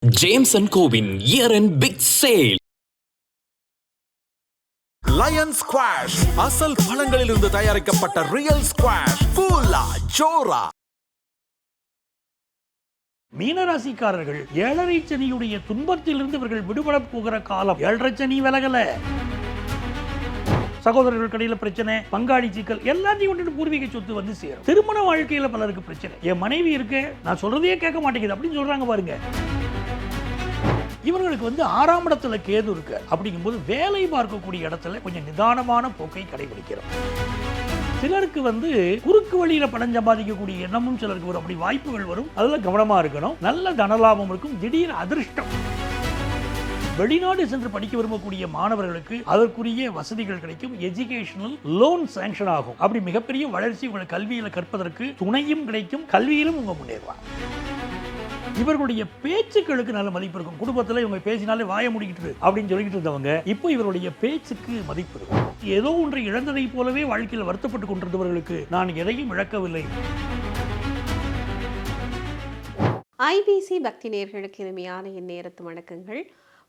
James and கோவின் year end big sale. Lion squash அசல் பழங்களிலிருந்து தயாரிக்கப்பட்ட ரியல் ஸ்குவாஷ் ஃபுல்லா ஜோரா. மீனராசிக்காரர்கள் ஏழரை சனியுடைய துன்பத்திலிருந்து இவர்கள் விடுபட போகிற காலம். ஏழரை சனி விலகல. சகோதரர்கள் கடையில பிரச்சனை, பங்காளி சிக்கல், எல்லாத்தையும் விட்டுட்டு பூர்வீக சொத்து வந்து சேரும். திருமண வாழ்க்கையில பலருக்கு பிரச்சனை. என் மனைவி இருக்கு, நான் சொல்றதையே கேட்க மாட்டேங்குது அப்படின்னு சொல்றாங்க பாருங்க. இவர்களுக்கு வந்து 6ஆம் இடத்துல கேது இருக்கு. அப்படிங்கும்போது வேலை பார்க்கக்கூடிய இடத்துல கொஞ்சம் நிதானமான போக்கை கடைபிடிக்கிறோம். சிலருக்கு வந்து குறுக்கு வழியில பணம் சம்பாதிக்கக்கூடிய எண்ணமும் சிலருக்கு வரும். அப்படி வாய்ப்புகள் வரும், அதுல கவனமா இருக்கணும். நல்ல தனலாபம் இருக்கும், திடீர் அதிர்ஷ்டம். வெளிநாடு சென்று படிக்க விரும்பக்கூடிய மாணவர்களுக்கு அதற்குரிய வசதிகள் கிடைக்கும். எஜுகேஷனல் லோன் சாங்ஷன் ஆகும். அப்படி மிகப்பெரிய வளர்ச்சி உங்கள் கல்வியில கற்பதற்கு துணையும் கிடைக்கும். கல்வியிலும் உங்க முன்னேறுவாங்க. இவர்களுடைய பேச்சுக்களுக்கு நல்ல மதிப்பு இருக்கும். குடும்பத்தில் இவங்க பேசினாலே வாய முடிக்கிட்டு அப்படின்னு சொல்லிட்டு இருந்தவங்க இப்போ இவருடைய பேச்சுக்கு மதிப்பு இருக்கும். ஏதோ ஒன்றை இழந்ததை போலவே வாழ்க்கையில் வருத்தப்பட்டு கொண்டிருந்தவர்களுக்கு நான் எதையும் இழக்கவில்லை. ஐபிசி பக்தி நேயர்களுக்கு இனிமையான இந்நேரத்து வணக்கங்கள்.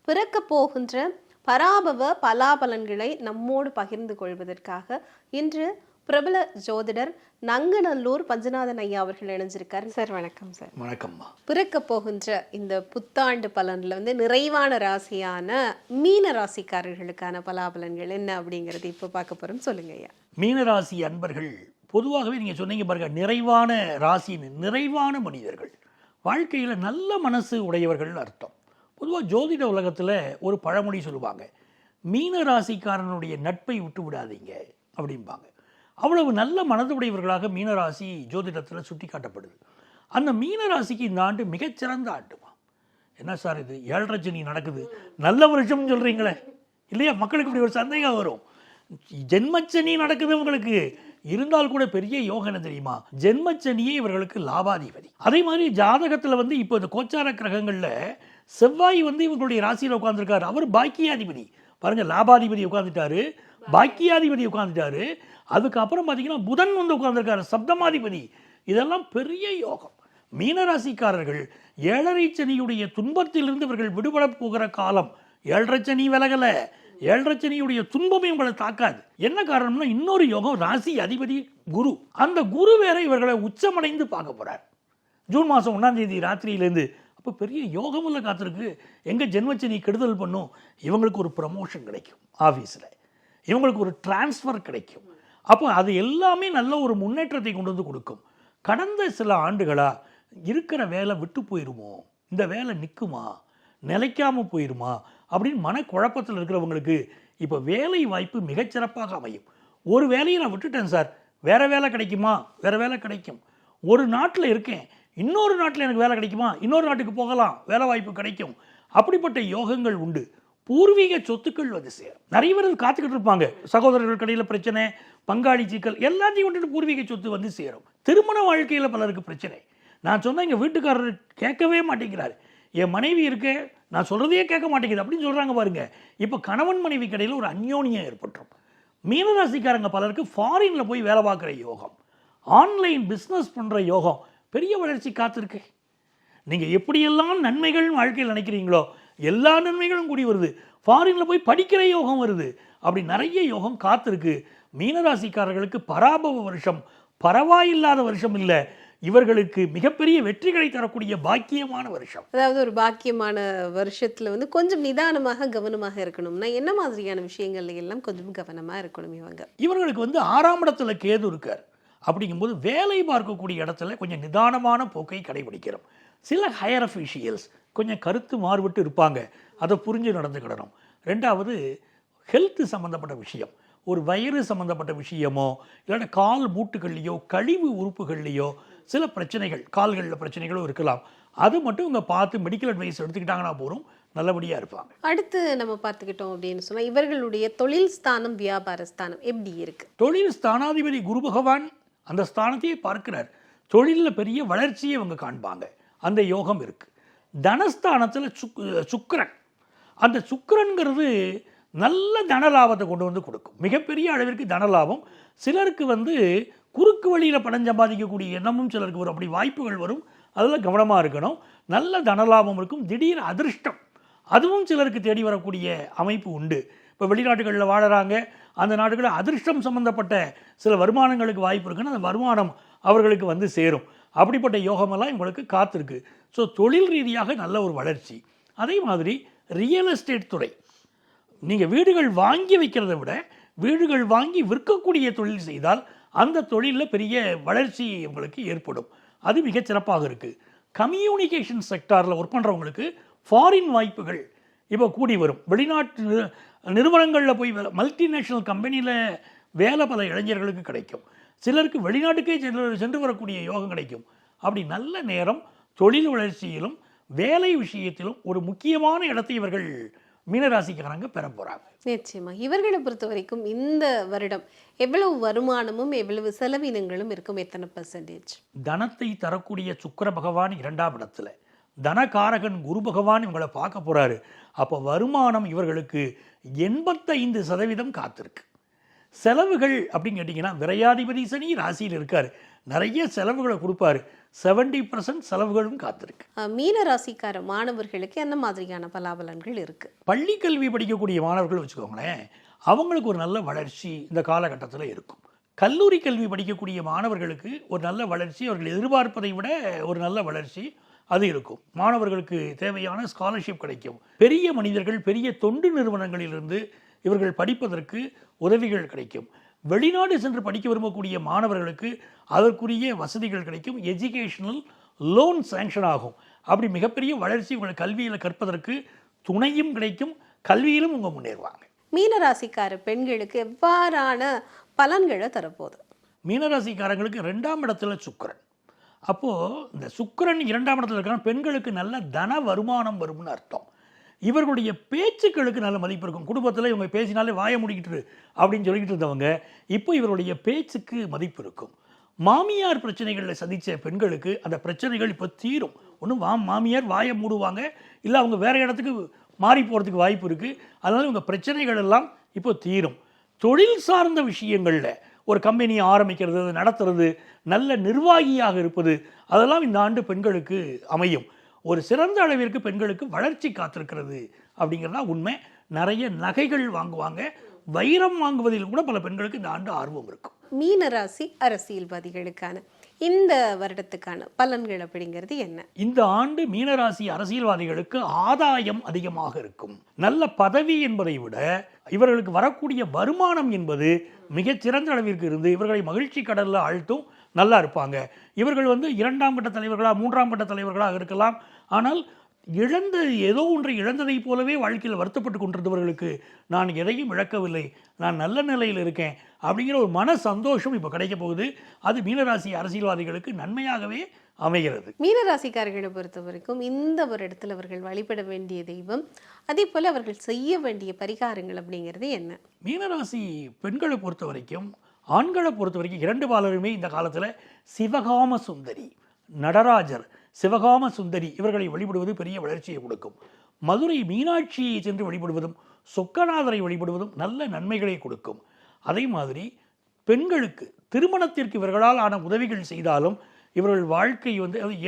பிறக்க போகின்ற பராபவ பலாபலன்களை நம்மோடு பகிர்ந்து கொள்வதற்காக இன்று பிரபல ஜோதிடர் நங்கநல்லூர் பஞ்சநாதன் ஐயா அவர்கள் இணைஞ்சிருக்காரு. சார் வணக்கம். சார் வணக்கம்மா. பிறக்க போகின்ற இந்த புத்தாண்டு பலன்ல வந்து நிறைவான ராசியான மீன ராசிக்காரர்களுக்கான பலாபலன்கள் என்ன அப்படிங்கறது இப்ப பார்க்க போறோம். சொல்லுங்க ஐயா. மீனராசி அன்பர்கள் பொதுவாகவே நீங்க சொன்னீங்க பாருங்க, நிறைவான ராசின்னு. நிறைவான மனிதர்கள், வாழ்க்கையில நல்ல மனசு உடையவர்கள் அர்த்தம். பொதுவாக ஜோதிட உலகத்தில் ஒரு பழமொழி சொல்லுவாங்க, மீன ராசிக்காரனுடைய நட்பை விட்டு விடாதீங்க அப்படிம்பாங்க. அவ்வளவு நல்ல மனதுடையவர்களாக மீனராசி ஜோதிடத்தில் சுட்டி காட்டப்படுது. அந்த மீனராசிக்கு இந்த ஆண்டு மிகச்சிறந்த ஆண்டுமா. என்ன சார் இது, 7.5 சனி நடக்குது, நல்ல வருஷம்னு சொல்கிறீங்களே இல்லையா? மக்களுக்கு இப்படி ஒரு சந்தேகம் வரும். ஜென்மச்சனி நடக்குது உங்களுக்கு, இருந்தால் கூட பெரிய யோகம் என்ன தெரியுமா? ஜென்மச்சனியே இவர்களுக்கு லாபாதிபதி. அதே மாதிரி ஜாதகத்தில் வந்து இப்போ இந்த கோச்சார கிரகங்களில் செவ்வாய் வந்து இவங்களுடைய ராசியில் உட்கார்ந்துருக்காரு. அவர் பாக்கியாதிபதி. பாருங்க, லாபாதிபதி உட்கார்ந்துட்டாரு, பாக்கியாதிபதி உட்கார்ந்துட்டாரு. அதுக்கப்புறம் பார்த்தீங்கன்னா புதன் வந்து உட்கார்ந்துருக்காரு, சப்தமாதிபதி. இதெல்லாம் பெரிய யோகம். மீனராசிக்காரர்கள் 7.5 சனியுடைய துன்பத்திலிருந்து இவர்கள் விடுபட போகிற காலம். 7.5 சனி விலகல. 7.5 சனியுடைய துன்பமே உங்களை தாக்காது. என்ன காரணம்னா, இன்னொரு யோகம், ராசி அதிபதி குரு. அந்த குரு வேற இவர்களை உச்சமடைந்து பார்க்க போறார் ஜூன் மாதம் 1ஆம் தேதி ராத்திரியிலேருந்து. அப்போ பெரிய யோகமுள்ள காத்திருக்கு. எங்கே ஜென்மச்சனி கெடுதல் பண்ணும், இவங்களுக்கு ஒரு ப்ரமோஷன் கிடைக்கும் ஆஃபீஸில், இவங்களுக்கு ஒரு டிரான்ஸ்ஃபர் கிடைக்கும். அப்போ அது எல்லாமே நல்ல ஒரு முன்னேற்றத்தை கொண்டு வந்து கொடுக்கும். கடந்த சில ஆண்டுகளாக இருக்கிற வேலை விட்டு போயிடுமோ, இந்த வேலை நிற்குமா, நிலைக்காமல் போயிடுமா அப்படின்னு மனக்குழப்பத்தில் இருக்கிறவங்களுக்கு இப்போ வேலை வாய்ப்பு மிகச்சிறப்பாக அமையும். ஒரு வேலையை நான் விட்டுட்டேன் சார், வேறு வேலை கிடைக்குமா? வேறு வேலை கிடைக்கும். ஒரு நாட்டில் இருக்கேன், இன்னொரு நாட்டில் எனக்கு வேலை கிடைக்குமா? இன்னொரு நாட்டுக்கு போகலாம், வேலை வாய்ப்பு கிடைக்கும். அப்படிப்பட்ட யோகங்கள் உண்டு. பூர்வீக சொத்துக்கள் வந்து சேரும். நிறைய பேர் காத்துக்கிட்டு இருப்பாங்க. சகோதரர்கள் கடையில் பிரச்சனை, பங்காளி சிக்கல், எல்லாத்தையும் விட்டுட்டு பூர்வீக சொத்து வந்து சேரும். திருமண வாழ்க்கையில் பலருக்கு பிரச்சனை. நான் சொன்ன எங்கள் வீட்டுக்காரர் கேட்கவே மாட்டேங்கிறாரு, என் மனைவி இருக்கு, நான் சொல்கிறதையே கேட்க மாட்டேங்குது அப்படின்னு சொல்கிறாங்க பாருங்க. இப்போ கணவன் மனைவி கடையில் ஒரு அந்யோன்யம் ஏற்பட்டுரும். மீனராசிக்காரங்க பலருக்கு ஃபாரினில் போய் வேலை பார்க்குற யோகம், ஆன்லைன் பிஸ்னஸ் பண்ணுற யோகம், பெரிய வளர்ச்சி காத்திருக்கு. நீங்கள் எப்படியெல்லாம் நன்மைகள் வாழ்க்கையில் நினைக்கிறீங்களோ எல்லா நன்மைகளும் கூடி வருது. ஃபாரினில் போய் படிக்கிற யோகம் வருது. அப்படி நிறைய யோகம் காத்திருக்கு. மீனராசிக்காரர்களுக்கு பராபவ வருஷம், பரவாயில்லாத வருஷம் இல்லை, இவர்களுக்கு மிகப்பெரிய வெற்றிகளை தரக்கூடிய பாக்கியமான வருஷம். அதாவது ஒரு பாக்கியமான வருஷத்துல வந்து கொஞ்சம் நிதானமாக கவனமாக இருக்கணும்னா என்ன மாதிரியான விஷயங்கள்ல எல்லாம் கொஞ்சம் கவனமா இருக்கணும்? இவர்களுக்கு வந்து 6ஆம் இடத்துல கேது இருக்கார். அப்படிங்கும்போது வேலை பார்க்கக்கூடிய இடத்துல கொஞ்சம் நிதானமான போக்கை கடைபிடிக்கிறோம். சில ஹையர் அஃபீஷியல்ஸ் கொஞ்சம் கருத்து மாறுபட்டு இருப்பாங்க, அதை புரிஞ்சு நடந்துக்கிடணும். 2வது ஹெல்த் சம்மந்தப்பட்ட விஷயம், ஒரு வயிறு சம்மந்தப்பட்ட விஷயமோ இல்லைன்னா கால் மூட்டுகள்லையோ கழிவு உறுப்புகள்லையோ சில பிரச்சனைகள், கால்களில் பிரச்சனைகளும் இருக்கலாம். அது மட்டும் இவங்க பார்த்து மெடிக்கல் அட்வைஸ் எடுத்துக்கிட்டாங்கன்னா போகிறோம், நல்லபடியாக இருப்பாங்க. அடுத்து நம்ம பார்த்துக்கிட்டோம் அப்படின்னு சொன்னால் இவர்களுடைய தொழில் ஸ்தானம், வியாபார ஸ்தானம் எப்படி இருக்கு? தொழில் ஸ்தானாதிபதி குரு பகவான் அந்த ஸ்தானத்தையே பார்க்கிறார். தொழிலில் பெரிய வளர்ச்சியை இவங்க காண்பாங்க, அந்த யோகம் இருக்குது. தனஸ்தானத்தில் சுக்கிரன், அந்த சுக்கிரன்கிறது நல்ல தனலாபத்தை கொண்டு வந்து கொடுக்கும். மிகப்பெரிய அளவிற்கு தனலாபம். சிலருக்கு வந்து குறுக்கு வழியில் பணம் சம்பாதிக்கக்கூடிய எண்ணமும் சிலருக்கு வரும். அப்படி வாய்ப்புகள் வரும், அதில் கவனமாக இருக்கணும். நல்ல தனலாபம் இருக்கும். திடீர் அதிர்ஷ்டம் அதுவும் சிலருக்கு தேடி வரக்கூடிய அமைப்பு உண்டு. இப்போ வெளிநாடுகளில் வாழறாங்க, அந்த நாடுகளில் அதிர்ஷ்டம் சம்பந்தப்பட்ட சில வருமானங்களுக்கு வாய்ப்பு இருக்குன்னு அந்த வருமானம் அவர்களுக்கு வந்து சேரும். அப்படிப்பட்ட யோகமெல்லாம் இவங்களுக்கு காத்திருக்கு. ஸோ தொழில் ரீதியாக நல்ல ஒரு வளர்ச்சி. அதே மாதிரி ரியல் எஸ்டேட் துறை, நீங்கள் வீடுகள் வாங்கி வைக்கிறத விட வீடுகள் வாங்கி விற்கக்கூடிய தொழில் செய்தால் அந்த தொழிலில் பெரிய வளர்ச்சி உங்களுக்கு ஏற்படும். அது மிகச்சிறப்பாக இருக்குது. கம்யூனிகேஷன் செக்டாரில் ஒர்க் பண்ணுறவங்களுக்கு ஃபாரின் வாய்ப்புகள் இப்போ கூடி வரும். வெளிநாட்டு நிறுவனங்களில் போய் மல்டிநேஷ்னல் கம்பெனியில் வேலை பல இளைஞர்களுக்கு கிடைக்கும். சிலருக்கு வெளிநாட்டுக்கே சென்று வரக்கூடிய யோகம் கிடைக்கும். அப்படி நல்ல நேரம் தொழில் வளர்ச்சியிலும் வேலை விஷயத்திலும் ஒரு முக்கியமான இடத்தை இவர்கள் மீனராசிக்காரங்க பெற போகிறாங்க. நிச்சயமா இவர்களை பொறுத்த வரைக்கும் இந்த வருடம் எவ்வளவு வருமானமும் எவ்வளவு செலவினங்களும் இருக்கும்? எத்தனை %? தனத்தை தரக்கூடிய சுக்கிர பகவான் 2ஆம் இடத்துல, தனகாரகன் குரு பகவான் இவங்களை பார்க்க போகிறாரு. அப்போ வருமானம் இவர்களுக்கு 85% காத்திருக்கு. செலவுகள் அப்படின்னு கேட்டிங்கன்னா விரையாதிபதி சனி ராசியில் இருக்கார், நிறைய செலவுகளை கொடுப்பாரு. 70% செலவுகளும் காத்திருக்கு. மீன ராசிக்கார மாணவர்களுக்கு என்ன மாதிரியான பலாபலன்கள் இருக்கு? பள்ளி கல்வி படிக்கக்கூடிய மாணவர்கள் வச்சுக்கோங்களேன், அவங்களுக்கு ஒரு நல்ல வளர்ச்சி இந்த காலகட்டத்தில் இருக்கும். கல்லூரி கல்வி படிக்கக்கூடிய மாணவர்களுக்கு ஒரு நல்ல வளர்ச்சி, அவர்கள் எதிர்பார்ப்பதை விட ஒரு நல்ல வளர்ச்சி அது இருக்கும். மாணவர்களுக்கு தேவையான ஸ்காலர்ஷிப் கிடைக்கும். பெரிய மனிதர்கள், பெரிய தொண்டு நிறுவனங்களிலிருந்து இவர்கள் படிப்பதற்கு உதவிகள் கிடைக்கும். வெளிநாடு சென்று படிக்க விரும்பக்கூடிய மாணவர்களுக்கு அதற்குரிய வசதிகள் கிடைக்கும். எஜுகேஷனல் லோன் சேங்ஷன் ஆகும். அப்படி மிகப்பெரிய வளர்ச்சி உங்கள் கல்வியில் கற்பதற்கு துணையும் கிடைக்கும். கல்வியிலும் உங்கள் முன்னேறுவாங்க. மீனராசிக்கார பெண்களுக்கு எவ்வாறான பலன்களை தரப்போகுது? மீனராசிக்காரங்களுக்கு 2ஆம் இடத்துல சுக்கிரன். அப்போது இந்த சுக்கிரன் 2ஆம் இடத்துல இருக்கிற பெண்களுக்கு நல்ல தன வருமானம் வரும்னு அர்த்தம். இவர்களுடைய பேச்சுக்களுக்கு நல்ல மதிப்பு இருக்கும். குடும்பத்தில் இவங்க பேசினாலே வாய முடிக்கிட்டு அப்படின்னு சொல்லிக்கிட்டு இருந்தவங்க இப்போ இவருடைய பேச்சுக்கு மதிப்பு இருக்கும். மாமியார் பிரச்சனைகளில் சந்தித்த பெண்களுக்கு அந்த பிரச்சனைகள் இப்போ தீரும். ஒன்றும் மாமியார் வாயை மூடுவாங்க, இல்லை அவங்க வேறு இடத்துக்கு மாறி போகிறதுக்கு வாய்ப்பு இருக்குது. அதனால் இவங்க பிரச்சனைகள் எல்லாம் இப்போ தீரும். தொழில் சார்ந்த விஷயங்களில் ஒரு கம்பெனியை ஆரம்பிக்கிறது, நடத்துறது, நல்ல நிர்வாகியாக இருப்பது, அதெல்லாம் இந்த ஆண்டு பெண்களுக்கு அமையும். ஒரு சிறந்த அளவிற்கு பெண்களுக்கு வளர்ச்சி காத்திருக்கிறது அப்படிங்கிறதா உண்மை. நிறைய நகைகள் வாங்குவாங்க. வைரம் வாங்குவதில் கூட பல பெண்களுக்கு இந்த ஆண்டு ஆர்வம் இருக்கும். மீனராசி அரசியல்வாதிகளுக்கான இந்த வருடத்துக்கான பலன்கள் அப்படிங்கிறது என்ன? இந்த ஆண்டு மீனராசி அரசியல்வாதிகளுக்கு ஆதாயம் அதிகமாக இருக்கும். நல்ல பதவி என்பதை விட இவர்களுக்கு வரக்கூடிய வருமானம் என்பது மிகச்சிறந்த அளவிற்கு இருந்து இவர்களை மகிழ்ச்சி கடலில் ஆழ்த்தும். நல்லா இருப்பாங்க. இவர்கள் 2ஆம் கட்ட தலைவர்களாக 3ஆம் கட்ட தலைவர்களாக இருக்கலாம். ஆனால் ஏதோ ஒன்றை இழந்ததை போலவே வாழ்க்கையில் வருத்தப்பட்டு கொண்டிருந்தவர்களுக்கு நான் எதையும் இழக்கவில்லை, நான் நல்ல நிலையில் இருக்கேன் அப்படிங்கிற ஒரு மன சந்தோஷம் இப்போ கிடைக்க போகுது. அது மீனராசி அரசியல்வாதிகளுக்கு நன்மையாகவே அமைகிறது. மீனராசிக்காரர்களை பொறுத்த வரைக்கும் இந்த ஒரு இடத்துல அவர்கள் வழிபட வேண்டிய தெய்வம், அதே போல் அவர்கள் செய்ய வேண்டிய பரிகாரங்கள் அப்படிங்கிறது என்ன? மீனராசி பெண்களை பொறுத்த வரைக்கும், ஆண்களை பொறுத்த வரைக்கும் 2 பாலருமே இந்த காலத்தில் சிவகாம சுந்தரி, நடராஜர், சிவகாம சுந்தரி இவர்களை வழிபடுவது பெரிய வளர்ச்சியை கொடுக்கும். மதுரை மீனாட்சியை சென்று வழிபடுவதும் சொக்கநாதரை வழிபடுவதும் நல்ல நன்மைகளை கொடுக்கும். அதே மாதிரி பெண்களுக்கு திருமணத்திற்கு இவர்களால் ஆன உதவிகள் செய்தாலும் இவர்கள் வாழ்க்கை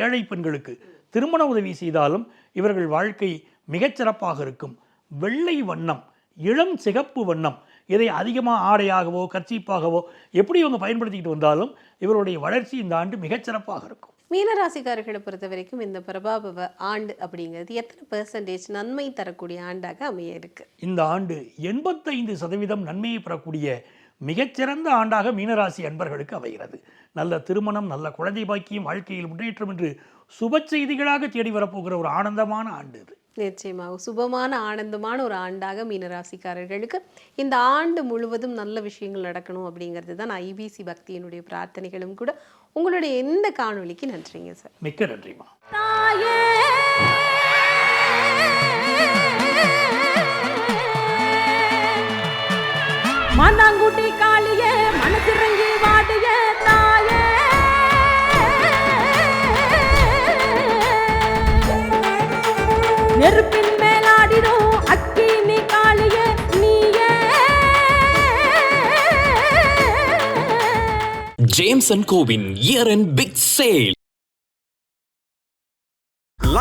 ஏழை பெண்களுக்கு திருமண உதவி செய்தாலும் இவர்கள் வாழ்க்கை மிகச்சிறப்பாக இருக்கும். வெள்ளை வண்ணம், இளம் சிகப்பு வண்ணம், இதை அதிகமாக ஆடையாகவோ கர்ச்சீப்பாகவோ எப்படி இவங்க பயன்படுத்திக்கிட்டு வந்தாலும் இவருடைய வளர்ச்சி இந்த ஆண்டு மிகச்சிறப்பாக இருக்கும். மீனராசிக்காரர்களை பொறுத்த வரைக்கும் இந்த பிரபாபவ ஆண்டு அப்படிங்கிறது எத்தனை % நன்மை தரக்கூடிய ஆண்டாக அமைய இருக்கு? இந்த ஆண்டு 85% நன்மையை பெறக்கூடிய மிகச்சிறந்த ஆண்டாக மீனராசி அன்பர்களுக்கு அமைகிறது. நல்ல திருமணம், நல்ல குழந்தை பாக்கியம், வாழ்க்கையில் முன்னேற்றம் என்று சுப செய்திகளாக தேடி வரப்போகிற ஒரு ஆனந்தமான ஆண்டு இது. நிச்சயமாக சுபமான ஆனந்தமான ஒரு ஆண்டாக மீனராசிக்காரர்களுக்கு இந்த ஆண்டு முழுவதும் நல்ல விஷயங்கள் நடக்கணும் அப்படிங்கிறது தான் ஐபிசி பக்தியினுடைய பிரார்த்தனைகளும் கூட. உங்களுடைய இந்த காணொலிக்கு நன்றிங்க சார். மிக்க நன்றிமா. மாந்தாங்குட்டி காளியே மனசிறங்கி வாடிய தாயே, நெருப்பின் மேலாடிடும் அக்கினி காளியே நீயே. ஜேம்ஸ் அண்ட் கோவின் year end big sale.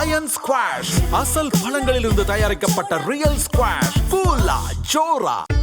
Lion squash அசல் பழங்களிலிருந்து தயாரிக்கப்பட்ட ரியல் ஸ்குவாஷ். ஃபூலா ஜோரா.